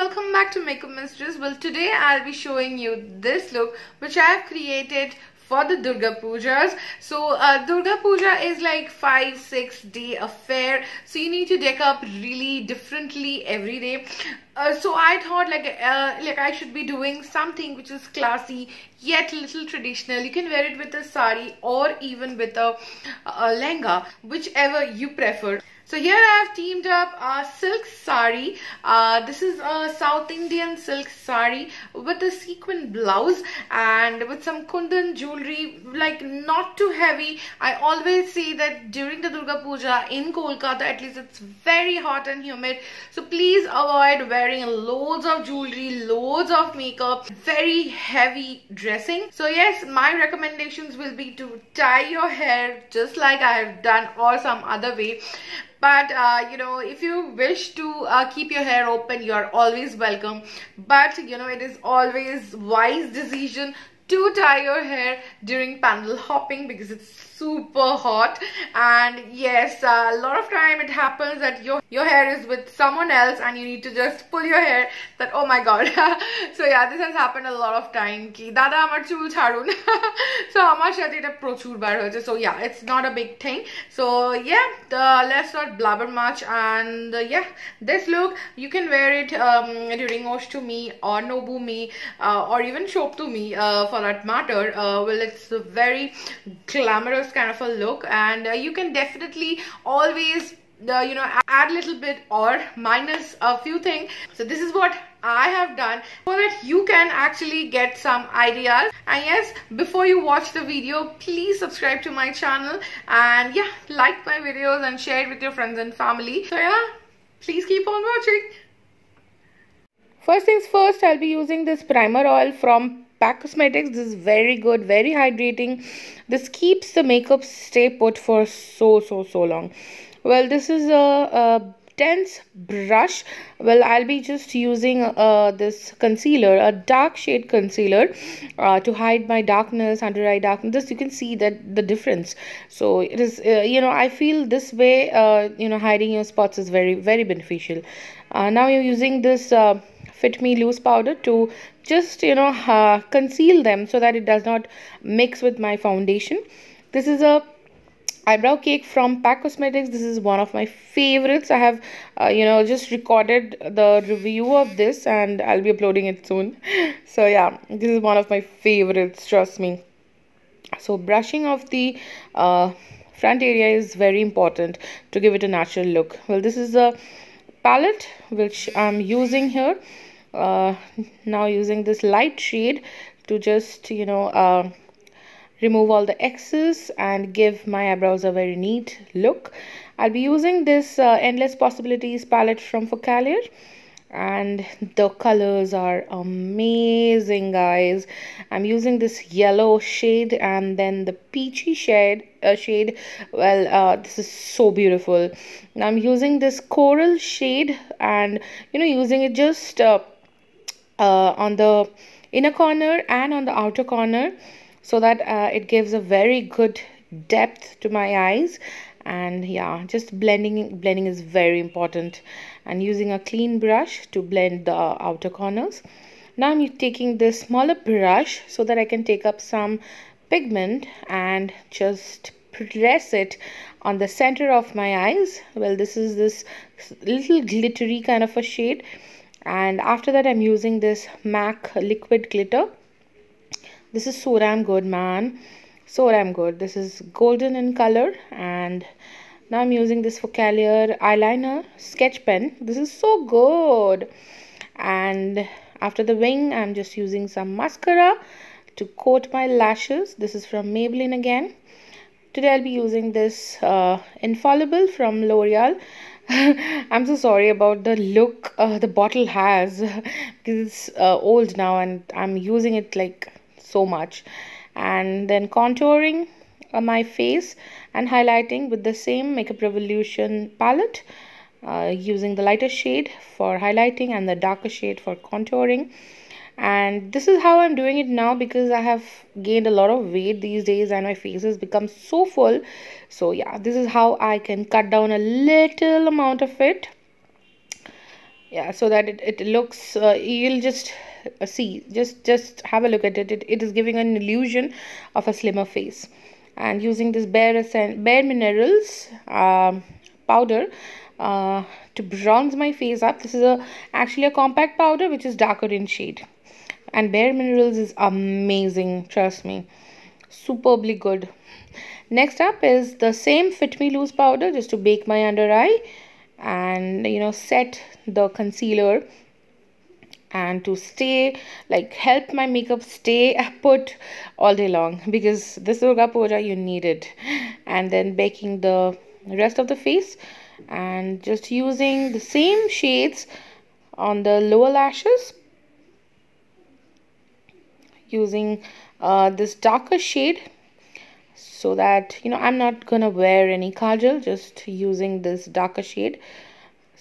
welcome back to Makeup Mistress. Well, today I'll be showing you this look which I have created for the Durga Pujas. So Durga Puja is like 5-6 day affair, so you need to deck up really differently every day. So I thought like I should be doing something which is classy yet little traditional. You can wear it with a sari or even with a lehenga, whichever you prefer. So here I have teamed up a silk sari. This is a South Indian silk sari with a sequin blouse and with some kundan jewelry, like not too heavy. I always say that during the Durga Puja in Kolkata, at least it's very hot and humid. So please avoid wearing loads of jewelry, loads of makeup, very heavy dressing. So yes, my recommendations will be to tie your hair just like I have done or some other way. But you know, if you wish to keep your hair open, you are always welcome. But you know, it is always wise decision to tie your hair during pandal hopping because it's super hot. And yes, a lot of time it happens that your hair is with someone else and you need to just pull your hair, that oh my god. So yeah, this has happened a lot of time ki dada amar chul chhadun. So amar sathe eta prochur bar hoyeche. So yeah, it's not a big thing. So yeah, let's not blabber much. And yeah, this look you can wear it during Oshtumi or Nobumi or even Shoptumi for that matter. Well, it's a very glamorous kind of a look, and you can definitely always you know, add a little bit or minus a few things. So this is what I have done so that you can actually get some ideas. And yes, before you watch the video, please subscribe to my channel and yeah, like my videos and share it with your friends and family. So yeah, please keep on watching. First things first, I'll be using this primer oil from Pack Cosmetics. This is very good, very hydrating. This keeps the makeup stay put for so long. Well, this is a dense brush. Well, I'll be just using this concealer, a dark shade concealer, to hide my darkness, under eye darkness. This you can see that the difference. So it is you know, I feel this way you know, hiding your spots is very beneficial. Now you're using this Fit Me loose powder to just, you know, conceal them so that it does not mix with my foundation. This is a eyebrow cake from Pack Cosmetics. This is one of my favorites. I have you know, just recorded the review of this and I'll be uploading it soon. So yeah, this is one of my favorites, trust me. So brushing of the front area is very important to give it a natural look. Well, this is a palette which I'm using here. Now using this light shade to just, you know, remove all the excess and give my eyebrows a very neat look. I'll be using this Endless Possibilities palette from Focalier, and the colors are amazing, guys. I'm using this yellow shade and then the peachy shade. Well, this is so beautiful. Now I'm using this coral shade and, you know, using it just on the inner corner and on the outer corner, so that it gives a very good depth to my eyes. And yeah, just blending is very important, and using a clean brush to blend the outer corners. Now I'm taking this smaller brush so that I can take up some pigment and just press it on the center of my eyes. Well, this is this little glittery kind of a shade. And after that, I'm using this MAC liquid glitter. This is so damn good, man. So damn good. This is golden in color. And now I'm using this Focalier eyeliner sketch pen. This is so good. And after the wing, I'm just using some mascara to coat my lashes. This is from Maybelline again. Today I'll be using this Infallible from L'Oreal. I'm so sorry about the look the bottle has because it's old now and I'm using it like so much. And then contouring my face and highlighting with the same Makeup Revolution palette, using the lighter shade for highlighting and the darker shade for contouring. And this is how I'm doing it now because I have gained a lot of weight these days and my face has become so full. So yeah, this is how I can cut down a little amount of it. Yeah, so that it looks, you'll just see, just have a look at it. It is giving an illusion of a slimmer face. And using this bare minerals powder to bronze my face up. This is actually a compact powder which is darker in shade, and bare minerals is amazing, trust me, superbly good. Next up is the same Fit Me Loose powder, just to bake my under eye and set the concealer, and to stay, like, help my makeup stay put all day long, because this Durga Puja you need it. And then baking the rest of the face, and just using the same shades on the lower lashes, using this darker shade, so that I'm not gonna wear any kajal, just using this darker shade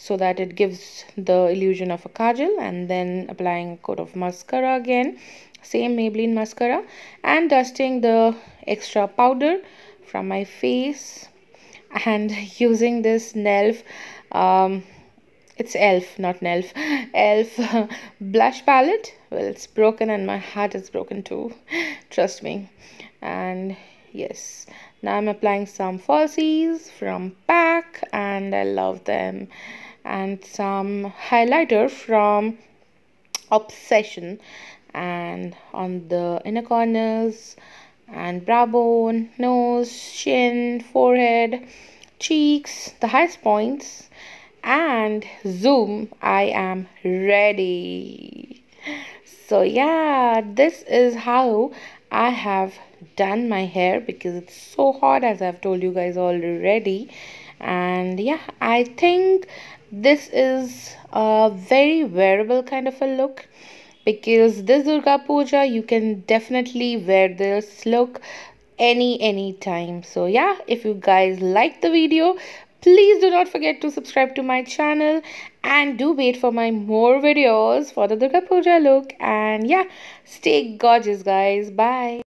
so that it gives the illusion of a kajal. And then applying a coat of mascara again, same Maybelline mascara, and dusting the extra powder from my face, and using this NELF, it's elf, not NELF, elf blush palette. Well, it's broken and my heart is broken too, trust me. And yes, now I'm applying some falsies from PAC, and I love them, and some highlighter from Obsession, and on the inner corners, and brow bone, nose, chin, forehead, cheeks, the highest points, and zoom. I am ready. So yeah, this is how I have done my hair, because it's so hot, as I've told you guys already. And yeah, I think this is a very wearable kind of a look, because this Durga Puja you can definitely wear this look any time. So yeah, if you guys like the video, please do not forget to subscribe to my channel, and do wait for my more videos for the Durga Puja look. And yeah, stay gorgeous guys. Bye.